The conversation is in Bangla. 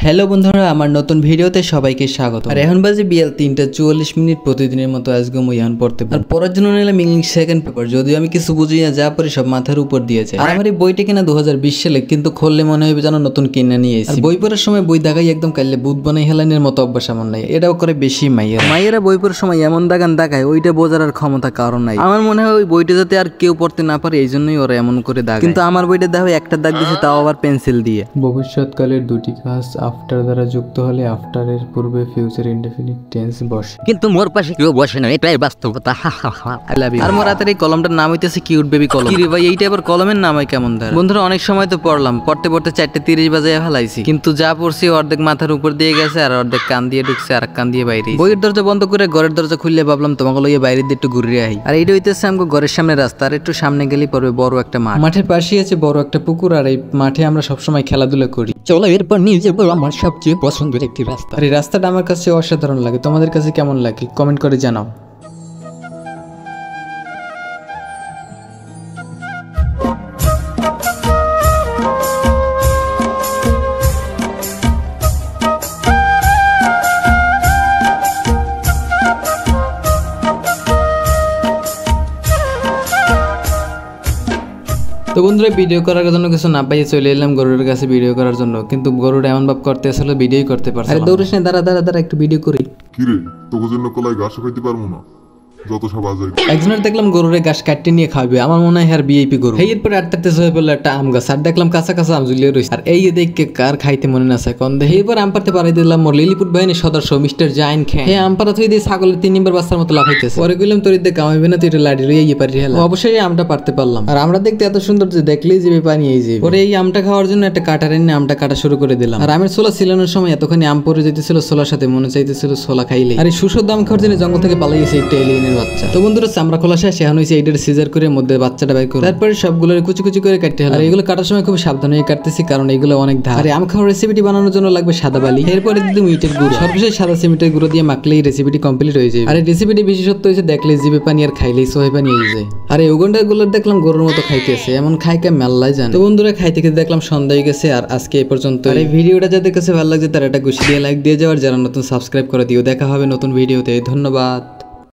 হ্যালো বন্ধুরা, আমার নতুন ভিডিওতে সবাইকে স্বাগত। আর এখন বাজে বিয়াল 3:44 প্রতিদিনের মতো আজকে আমি এখন পড়তে পারি। আর পড়ার জন্য নিলাম ইংলিশ সেকেন্ড পেপার। যদিও আমি কিছু বুঝি না, যা পড়ি সব মাথার উপর দিয়েছে। আর আমার এই বইটা কিনা 2020 সালে, কিন্তু খুললে মনে হবে যেন নতুন কিনে নিয়ে এসেছি। বই পড়ার সময় বই দাগাই একদম কাইলে বুধ বানাই হেলানের মতো অভ্যাস আমার নাই। এটাও করে বেশি মাইয়েরা বই পড়ার সময় এমন দাগান দাগায়, ওইটা বোঝার আর ক্ষমতা কারণ নাই। আমার মনে হয় ওই বইটা যাতে আর কেউ পড়তে না পারে, এই জন্যই ওরা এমন করে দাগ। কিন্তু আমার বইটা দেখো একটা দাগ দিয়েছে, তাও আবার পেন্সিল দিয়ে। ভবিষ্যৎকালের দুটি কাজ আফটার দ্বারা যুক্ত হলে আফটারের পূর্বে ফিউচার ইনডেফিনিট টেন্স বসে, কিন্তু মোর পাশে কেউ বসে না, এটাই বাস্তবতা। আর মোর হাতের এই কলমটার নাম হইতেছে কিউট বেবি কলম। কি রে ভাই, এইটা আবার কলমের নাম হয় কেমন ধরে? বন্ধুরা, অনেক সময় তো পড়লাম, পড়তে 4:30 বাজে ফেলাইছি, কিন্তু যা পড়ছি অর্ধেক মাথার উপর দিয়ে গেছে, আর অর্ধেক কান দিয়ে ঢুকছে, আর কান দিয়ে বাইরে। বইয়ের দরজা বন্ধ করে ঘরের দরজা খুললে ভাবলাম তোমাকে লইয়ে বাইরে দিয়ে একটু ঘুরে আই। আর এইটা হইতেছে আমাকে ঘরের সামনে রাস্তা, আর একটু সামনে গেলেই পড়বে বড় একটা মাঠ। মাঠের পাশেই আছে বড় একটা পুকুর, আর এই মাঠে আমরা সবসময় খেলাধুলা করি। চলো এরপর নিজে আমার সবচেয়ে পছন্দের একটি রাস্তা। আর এই রাস্তাটা আমার কাছে অসাধারণ লাগে। তোমাদের কাছে কেমন লাগে কমেন্ট করে জানাও। তো বন্ধুরা, ভিডিও করার জন্য কিছু না পাইয়ে চলে এলাম গরুর কাছে ভিডিও করার জন্য, কিন্তু গরুটা এমন ভাব করতে আসলে ভিডিওই করতে পারছে। আরে দৌড়িস না, দাঁড়া একটু ভিডিও করি। কিরে, তোকে জন্য কলাই ঘাস খাইতে পারবো না, যত সব আজাই। একজনের দেখলাম গরুরে ঘাস কাটতে নিয়ে খাবে, আমার মনে হয় আর ভিআইপি গরু। এরপরে আটটাতে হয়ে পড়লো একটা আম গাছ, আর দেখলাম কাঁচা আম ঝুলিয়ে রয়েছে। আর এই দেখে কার খাইতে মনে না চায় কন দেখে। এরপর আম পারতে পারাই দিলাম মোর লিলিপুট বাহিনীর সদস্য মিস্টার জাইন খান। হ্যাঁ, আম পাড়া থই দিয়ে ছাগলের 3 নম্বর বাচ্চার মতো লাফাইতেছে। পরে গেলাম তোর দিয়ে কামাইবে না, তুই এটা লাড়ি লইয়ে পারি হেলা। অবশ্যই আমটা পারতে পারলাম। আর আমরা দেখতে এত সুন্দর যে দেখলেই যাবে পানি এই যাবে। পরে এই আমটা খাওয়ার জন্য একটা কাটার এনে আমটা কাটা শুরু করে দিলাম। আর আমের ছোলা ছিলানোর সময় এতখানি আম পরে যেতেছিল ছোলার সাথে, মনে চাইতেছিল ছোলা খাইলে। আর এই সুস্বাদু আম খাওয়ার জন্য জঙ্গল থেকে পালাইছে একটা এলিয়েনের বাচ্চা। তো বন্ধুরা, চামড়া খোলা শেষ, এখন হয়েছে এইটার সিজার করে মধ্যে বাচ্চাটা বের করে তারপরে সবগুলো কুচি কুচি করে কাটতে হবে। আর এগুলো কাটার সময় খুব সাবধান হয়ে কাটতেছি, কারণ এগুলো অনেক ধার। আর আম খাওয়ার রেসিপিটি বানানোর জন্য লাগবে সাদা বালি, এরপরে দিতে ইটের গুঁড়ো, সর্বশেষ সাদা সিমেন্টের গুঁড়ো দিয়ে মাখলেই রেসিপিটি কমপ্লিট হয়ে যাবে। আর এই রেসিপিটি বিশেষত্ব হয়েছে দেখলে জিভে পানি, আর খাইলেই সোহে পানি হয়ে যায়। আর এই উগন্ডা গুলো দেখলাম গরুর মতো খাইতেছে, এমন খাইকে মেল্লাই জানে। তো বন্ধুরা, খাইতে খেতে দেখলাম সন্ধ্যা হয়ে গেছে, আর আজকে এই পর্যন্ত। আর এই ভিডিওটা যাদের কাছে ভালো লাগছে তারা একটা খুশি দিয়ে লাইক দিয়ে যাও, আর যারা নতুন সাবস্ক্রাইব করে দিও। দেখা হবে নতুন ভিডিওতে। ধন্যবাদ।